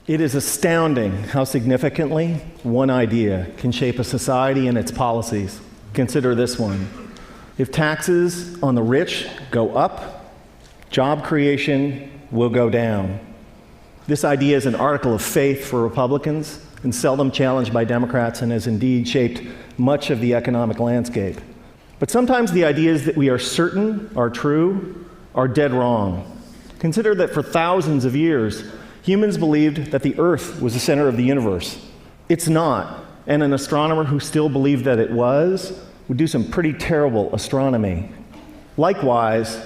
It is astounding how significantly one idea can shape a society and its policies. Consider this one. If taxes on the rich go up, job creation will go down. This idea is an article of faith for Republicans and seldom challenged by Democrats, and has indeed shaped much of the economic landscape. But sometimes the ideas that we are certain are true are dead wrong. Consider that for thousands of years, humans believed that the Earth was the center of the universe. It's not, and an astronomer who still believed that it was would do some pretty terrible astronomy. Likewise,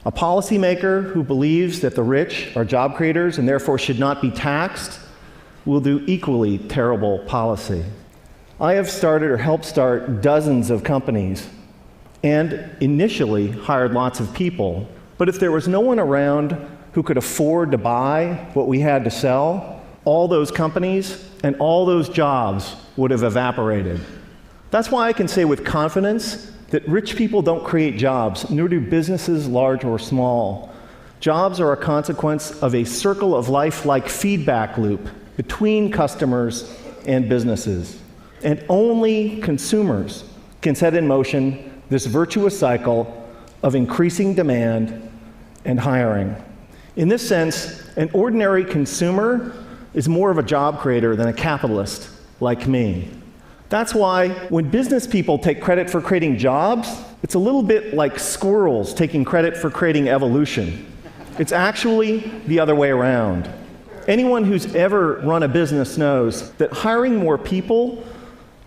a policymaker who believes that the rich are job creators and therefore should not be taxed will do equally terrible policy. I have started or helped start dozens of companies and initially hired lots of people. But if there was no one around who could afford to buy what we had to sell, all those companies and all those jobs would have evaporated. That's why I can say with confidence that rich people don't create jobs, nor do businesses large or small. Jobs are a consequence of a circle of life-like feedback loop between customers and businesses. And only consumers can set in motion this virtuous cycle of increasing demand and hiring. In this sense, an ordinary consumer is more of a job creator than a capitalist like me. That's why when business people take credit for creating jobs, it's a little bit like squirrels taking credit for creating evolution. It's actually the other way around. Anyone who's ever run a business knows that hiring more people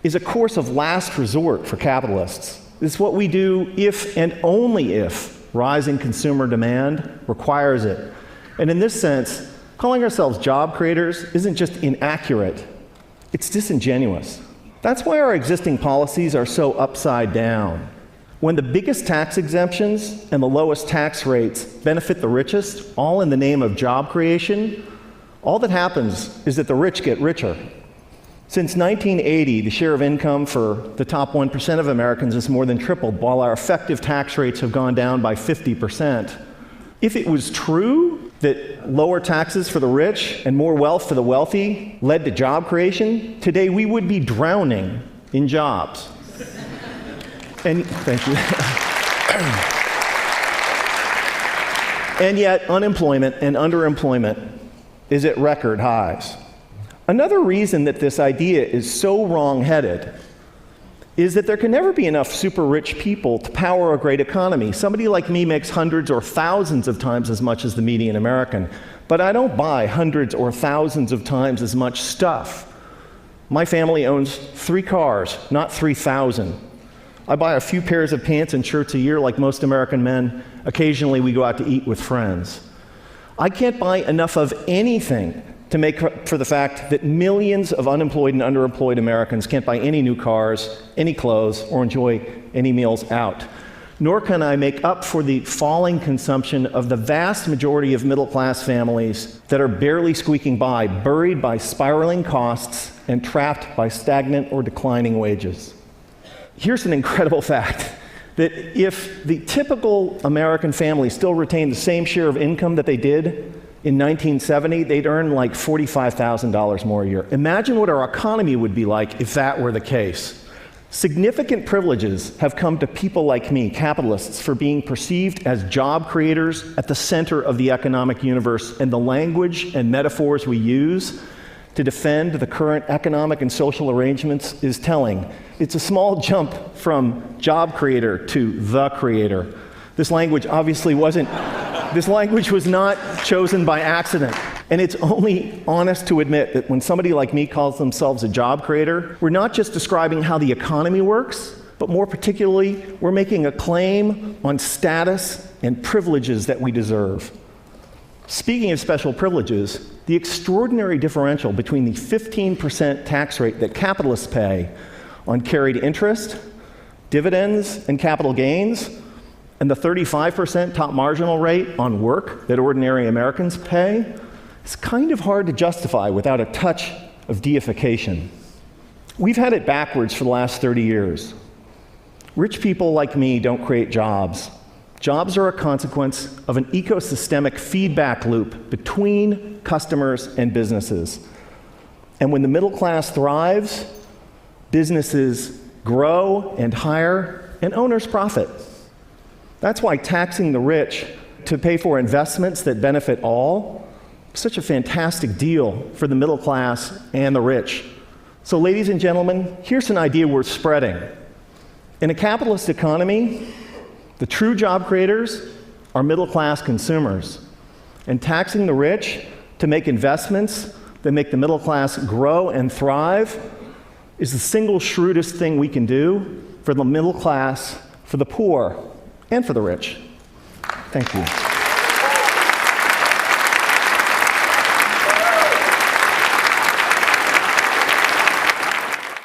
is a course of last resort for capitalists. It's what we do if and only if rising consumer demand requires it. And in this sense, calling ourselves job creators isn't just inaccurate, it's disingenuous. That's why our existing policies are so upside down. When the biggest tax exemptions and the lowest tax rates benefit the richest, all in the name of job creation, all that happens is that the rich get richer. Since 1980, the share of income for the top 1% of Americans has more than tripled, while our effective tax rates have gone down by 50%. If it was true that lower taxes for the rich and more wealth for the wealthy led to job creation, today we would be drowning in jobs. And thank you. And yet, unemployment and underemployment is at record highs. Another reason that this idea is so wrong-headed is that there can never be enough super rich people to power a great economy. Somebody like me makes hundreds or thousands of times as much as the median American, but I don't buy hundreds or thousands of times as much stuff. My family owns 3 cars, not 3,000. I buy a few pairs of pants and shirts a year like most American men. Occasionally we go out to eat with friends. I can't buy enough of anything to make up for the fact that millions of unemployed and underemployed Americans can't buy any new cars, any clothes, or enjoy any meals out. Nor can I make up for the falling consumption of the vast majority of middle-class families that are barely squeaking by, buried by spiraling costs and trapped by stagnant or declining wages. Here's an incredible fact, that if the typical American family still retained the same share of income that they did in 1970, they'd earn like $45,000 more a year. Imagine what our economy would be like if that were the case. Significant privileges have come to people like me, capitalists, for being perceived as job creators at the center of the economic universe, and the language and metaphors we use to defend the current economic and social arrangements is telling. It's a small jump from job creator to the creator. This language obviously wasn't, this language was not chosen by accident. And it's only honest to admit that when somebody like me calls themselves a job creator, we're not just describing how the economy works, but more particularly, we're making a claim on status and privileges that we deserve. Speaking of special privileges, the extraordinary differential between the 15% tax rate that capitalists pay on carried interest, dividends, and capital gains, and the 35% top marginal rate on work that ordinary Americans pay, is kind of hard to justify without a touch of deification. We've had it backwards for the last 30 years. Rich people like me don't create jobs. Jobs are a consequence of an ecosystemic feedback loop between customers and businesses. And when the middle class thrives, businesses grow and hire, and owners profit. That's why taxing the rich to pay for investments that benefit all is such a fantastic deal for the middle class and the rich. So, ladies and gentlemen, here's an idea worth spreading. In a capitalist economy, the true job creators are middle-class consumers, and taxing the rich to make investments that make the middle class grow and thrive is the single shrewdest thing we can do for the middle class, for the poor, and for the rich. Thank you.